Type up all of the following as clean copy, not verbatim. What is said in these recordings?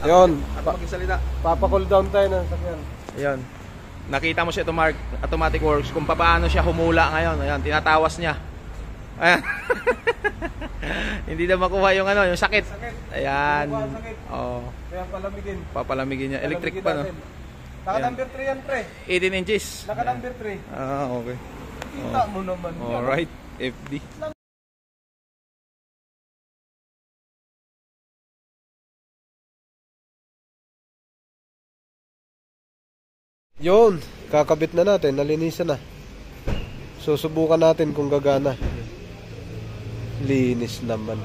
Yun. Ako magsalita. Papa-cool down tayo ng sakyan. Ayan. Nakita mo si Automatic Works kung paano siya humula ngayon. Ayan, tinatawas niya. Ayan. Hindi na makuha yung ano, yung sakit. Ayan. Oh. Kaya palamigin. Papalamigin niya. Electric pa, no? Naka number 3 yan, pre. 18 inches. Naka number 3. Ah, okay. Kita mo naman. Alright, FD. Yun, kakabit na natin, nalinisan na. Susubukan natin kung gagana. Linis naman.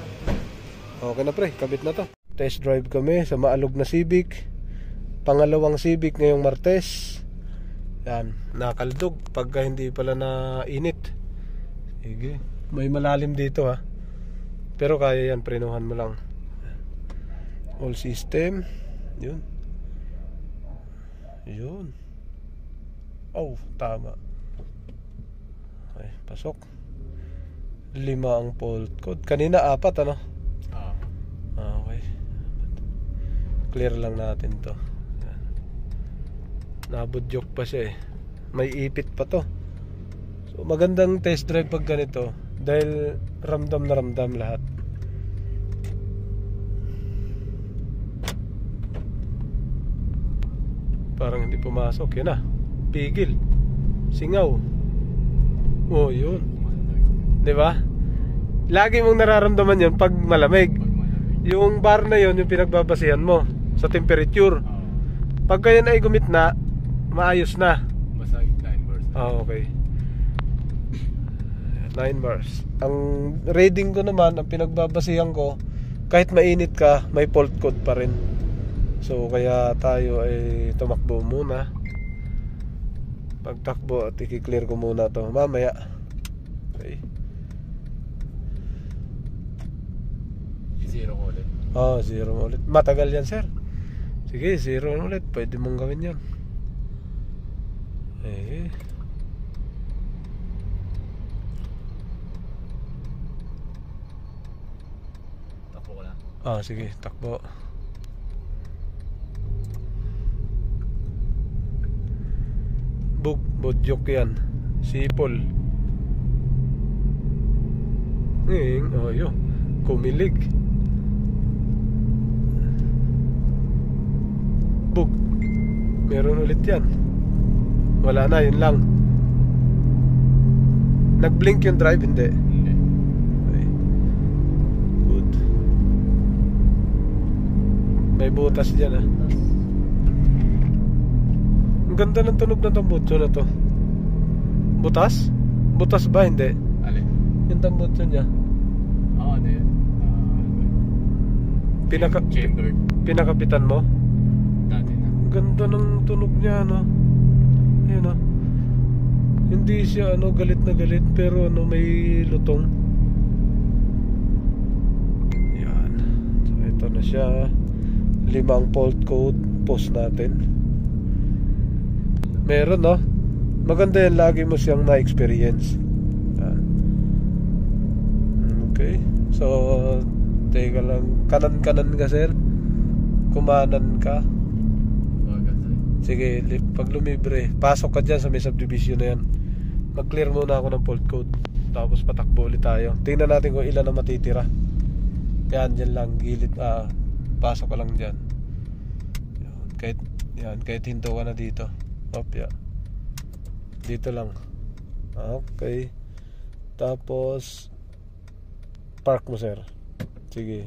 Okay na pre, kabit na to. Test drive kami sa maalog na Civic. Pangalawang Civic ngayong Martes. Yan, nakaldog pagka hindi pala na init. Sige, may malalim dito ha. Pero kaya yan, prenuhan mo lang. All system. Yun. Yun. Oh, tama. Okay, pasok. 5 ang fault code. Kanina 4 ano? Okay. Clear lang natin to. Nabudyok pa siya eh. May ipit pa to. So magandang test drive pag ganito dahil ramdam na ramdam lahat. Parang hindi pumasok. Yan na. Pigil. Singaw. Oh, yun. 'Di ba? Lagi mong nararamdaman 'yon pag malamig. Yung bar na 'yon yung pinagbabasihan mo sa temperature. Pag yan ay gumit na, maayos na. Basta 9 bars. Okay. 9 bars. Ang reading ko naman, ang pinagbabasihan ko, kahit mainit ka, may fault code pa rin. So kaya tayo ay tumakbo muna. Pagtakbo at i-clear ko muna to mamaya. Okay. Zero ulit. Oh, zero ulit. Matagal yan, sir. Sige, zero ulit. Pwede mong gawin yan. Eh. Takbo ko lang. Ah, sige, takbo. Budyok yan. Sipol. Oh yun. Kumilig. Bug. Meron ulit yan. Wala na, yun lang. Nag-blink yung drive, hindi. Okay. Good. May butas dyan ah. Ang ganda ng tunog ng tambutso na to. Butas? Butas ba? Hindi. Alin? Yung tambutso niya. Ano yun? Pinakapitan mo? Dati na. Ang ganda ng tunog niya, no? Ayan, ah. Hindi siya, galit na galit, pero, may lutong. Yan. So, ito na siya. 5 ang fault code. Post natin. Meron, no? Maganda yan, lagi mo siyang na-experience. Okay. So, teka lang. Kanan-kanan ka, sir. Kumanan ka. Sige, pag lumibre, pasok ka dyan sa may subdivision na yan. Mag-clear muna ako ng fault code. Tapos patakbo ulit tayo. Tingnan natin kung ilan na matitira. Yan, dyan lang, gilid. Pasok ka lang dyan. Kahit hinto ka na dito. Yeah. Dito lang. Okay. Tapos park mo, sir. Sige.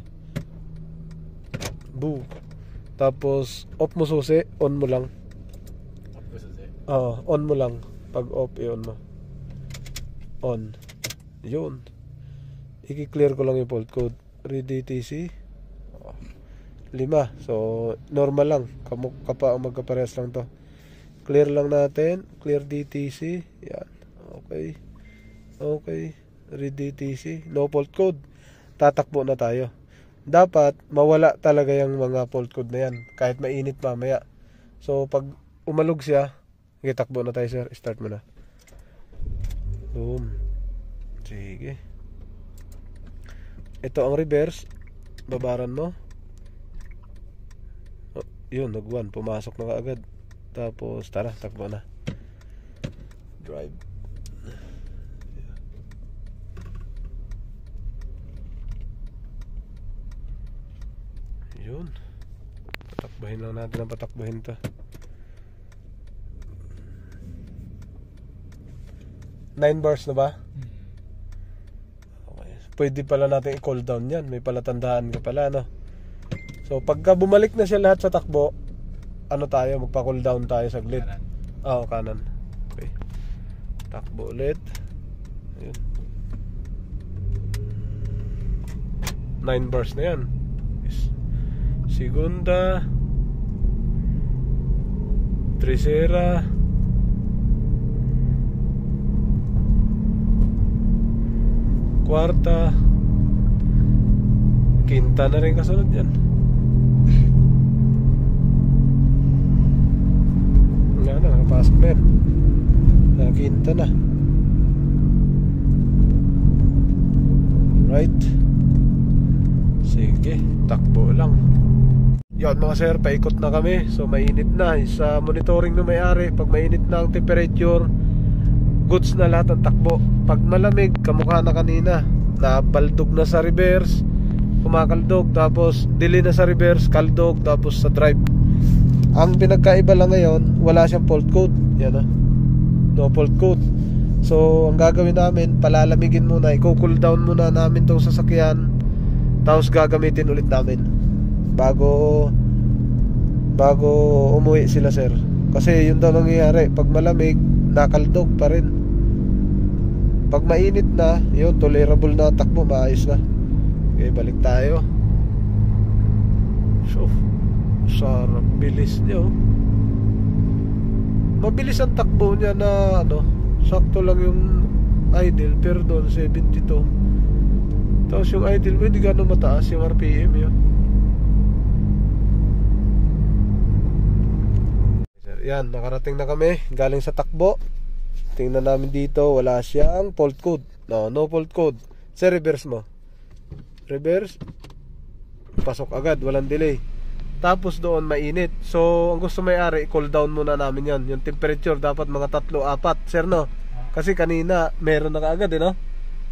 Boo. Tapos off mo susi, on mo lang. Off ko susi? On mo lang. Pag off, i-on mo. On. Yun. I-clear ko lang yung fault code. Read DTC. 5. So normal lang. Kapa magkaparehas lang to. Clear lang natin. Clear DTC. Yan. Okay. Okay. Read DTC. No fault code. Tatakbo na tayo. Dapat mawala talaga yung mga fault code na yan. Kahit mainit mamaya. So pag umalog siya, takbo na tayo, sir. Start mo na. Boom. Sige. Ito ang reverse. Babaran mo. yun, nag-1, pumasok na kaagad. Tapos tara, takbo na. Drive. Yun. Patakbahin lang natin ang patakbahin to. 9 bars na ba? Okay. Pwede pala natin i-cool down yan. May palatandaan ka pala, no? So pagka bumalik na siya lahat sa takbo, ano tayo, magpa-cool down tayo saglit. Oo, kanan. Okay. Takbo ulit. Ayun. 9 bars na yan. Segunda, tercera, kwarta, quinta na rin kasunod yan. Wala na, nakapasok na yan. Quinta na. Right. Sige, takbo lang. Yan mga sir, paikot na kami. So mainit na. Sa monitoring ng may-ari, pag mainit na ang temperature, goods na lahat ang takbo. Pag malamig, kamukha na kanina, nabaldog na sa reverse, kumakaldog, tapos dili na sa reverse, kaldog, tapos sa drive. Ang pinagkaiba lang ngayon, wala siyang fault code. Yan na, no fault code. So ang gagawin namin, palalamigin muna, i-cool down muna namin tong sasakyan, tapos gagamitin ulit namin bago umuwi sila sir. Kasi yun daw nangyayari, pag malamig, nakaldog pa rin. Pag mainit na, yun, tolerable na takbo, maayos na. Okay, balik tayo. So, sarap, bilis niya, oh. Mabilis ang takbo niya na, ano, sakto lang yung idle, pero doon 72. Tapos yung idle mo, hindi gano'ng mataas yung RPM yun. Yan, nakarating na kami galing sa takbo. Tingnan namin dito, wala siyang fault code. No fault code. Sa reverse mo, reverse, pasok agad, walang delay. Tapos doon mainit. So ang gusto may-ari, cool down muna namin yan. Yung temperature dapat mga 3-4, sir, no? Kasi kanina meron na kaagad, no?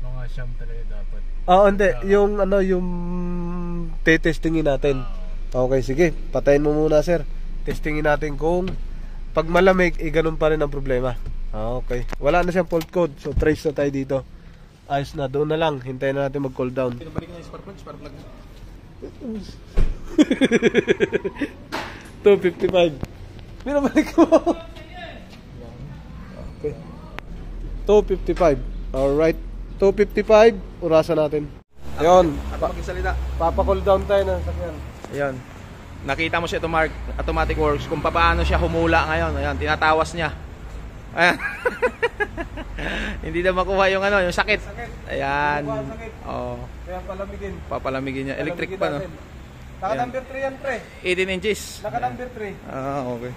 Mga siyam talaga dapat. Hindi, yung ano, yung testingin natin. Okay, sige, patayin mo muna, sir. Testingin natin kung pag malamig, ganun pa rin ang problema. Okay. Wala na siyang fault code. So trace na tayo dito. Ayos na, doon na lang. Hintayin na natin mag-cool down. Pinabalik na yung spark plug na. 255. Pinabalik mo. Okay. 255. Alright. 255. Urasan natin. Ayun. Ako magsalita. Papa-cool down tayo na sakyan. Ayun. Nakita mo si Automatic Works kung paano siya humula ngayon. Ayan, tinatawas niya. Ayan. Hindi na makuha yung ano, yung sakit. Ayan. Oh. Kaya palamigin. Papalamigin niya. Electric pa, no? Naka number 3 yan, pre. 18 inches. Naka number 3. Okay.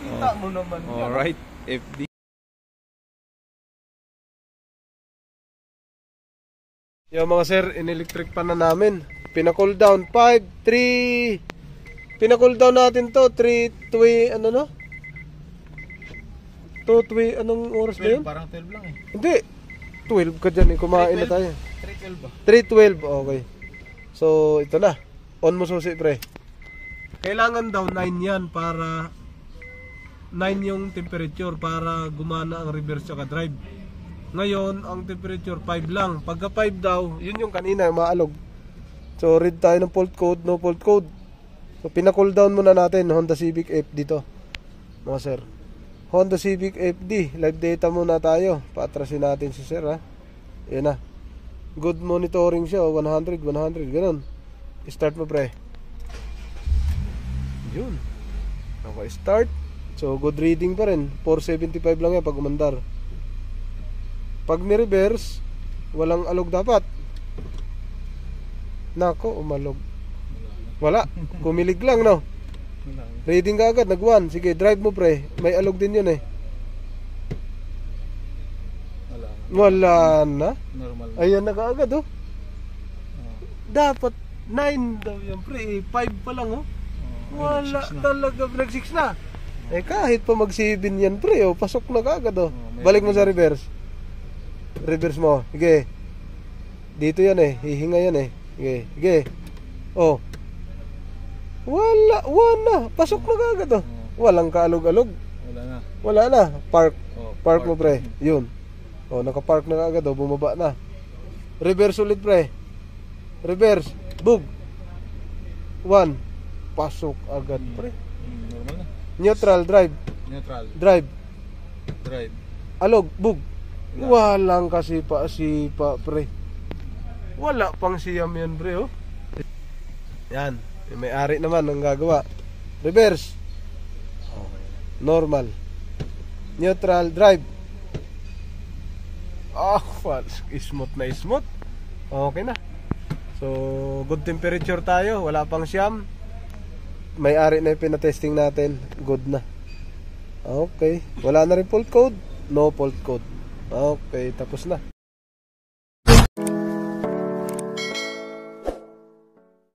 Kita mo naman. Alright. FD. Yung mga sir, in-electric pa na namin. Pina-cool down 5, 3. Pina-cool down natin to 3, 2, ano no? 2, 2, anong oras ba yun? Parang 12 lang eh. Hindi. 12 ka dyan, kumain na tayo. 312 ba? 312, okay. So, ito na. On mo susi, pre. Kailangan daw 9 yan para 9 yung temperature para gumana ang reverse tsaka drive. Ngayon, ang temperature 5 lang. Pagka 5 daw, yun yung kanina, maalog. So, read tayo ng fault code, no fault code. So, pina-cool down muna natin Honda Civic FD to, mga sir. Honda Civic FD, live data muna tayo. Paatrasin natin si sir, ha. Yan na. Good monitoring siya, 100, ganun. Start mo, pre. Yun. Okay, start. So, good reading pa rin. 475 lang yan pag umandar. Pag ni-reverse, walang alog dapat. Nako, umalog. Wala, kumilig lang, no? Reading ka agad, nag-1. Sige, drive mo, pre. May alog din yun eh. Wala na. Normal. Ayan na kaagad, oh. Dapat 9 daw yan, pre. 5 pa lang, oh. Wala talaga, nag-6 na. Eh kahit pa mag-7 yan pre, oh, pasok na kagad oh. Balik mo sa reverse. Reverse mo, sige. Dito yan eh, hihinga yan eh. Sige, sige. Oh. Wala, pasok na kagad oh. Walang kaalog-alog. Wala na. Wala na, park. Oh, Park mo pre, yun. Oh, naka-park na kagad oh, bumaba na. Reverse ulit pre. Reverse, bug. 1. Pasok agad pre. Normal na. Neutral, drive. Neutral. Drive. Drive. Alog, bug. Wala. Walang kasipa pre. Wala pang siyam yan pre oh. Yan, yung may-ari naman ang gagawa. Reverse. Normal. Neutral, drive. Smooth na smooth. Okay na. So, good temperature tayo. Wala pang siyam. May-ari na yung pinatesting natin. Good na. Okay. Wala na rin fault code. No fault code. Okay, tapos na.